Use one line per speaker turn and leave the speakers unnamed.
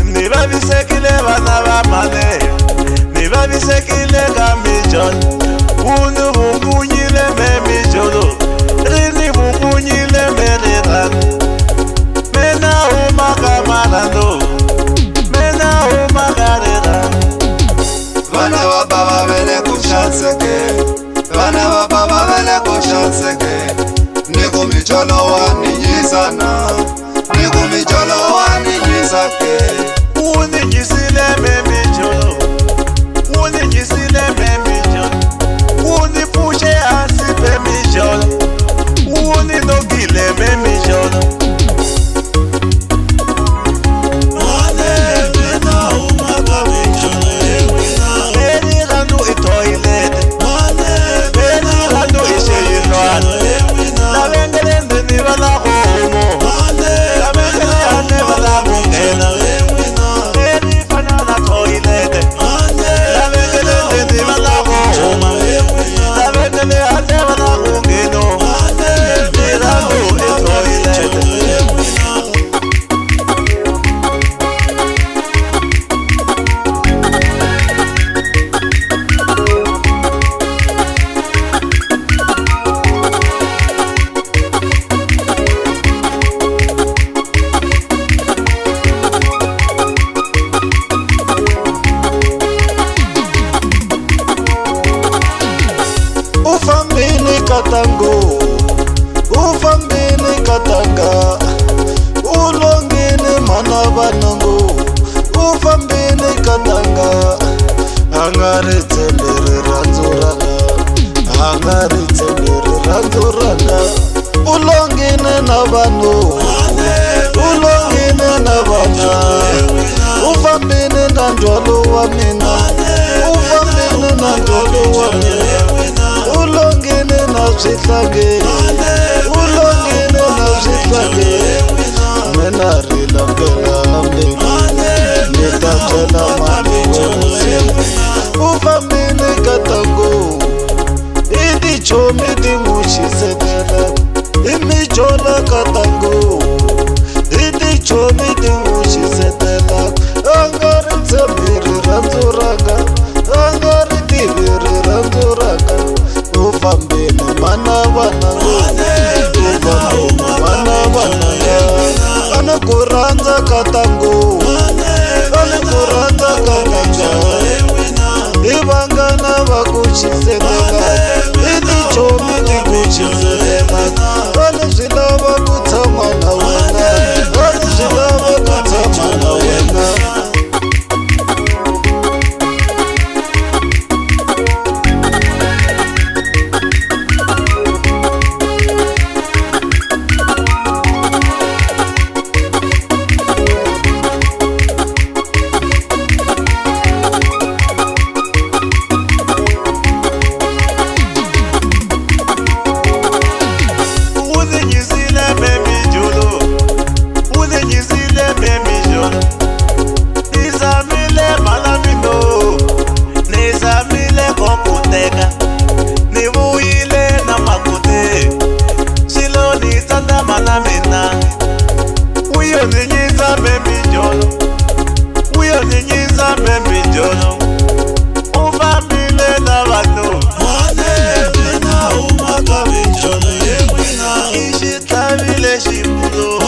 Ni babisekile bana ba mane, ni babisekile kamijol. Unu bungunyile me mijolo, rini bungunyile me riran. Mena umaka marando, mena umaka riran.
Bana ba baba bele kushanseke, bana ba baba bele kushanseke. Niku mijolo waninyisana, niku mijolo waninyisake.
Uninyisile me mijolo, uninyisile me mijolo. Unipushe asipe mijolo, uninogile me mijolo.
Ufambini katango, ufambini katanga, ulongini mana banango, ufambini katanga. Angaritembere ranzurana, angaritembere ranzurana. Ulongini na banu, ulongini na bana. Ufambini na njolo wa mina, ufambini na njolo wa mina. Ulongene na zitlange, ulongene na zitlange. Mena rila mpela mbele, nitatela mali. Ufambini katango, idi chomi di mushisetela. Imichola katango, idi chomi di mushisetela. Angari tsabiri ranzuraga, angari tibiri ranzuraga. Ufambini mana banango, ufambini mana banango. Ane kuranza katango, ane kuranza katanga. Ibangana bakuchisetela, idi chomi di kuchisetela. Ane zilava kutama na wena, ane zilava kutama na wena.
Ishitlavile shimulo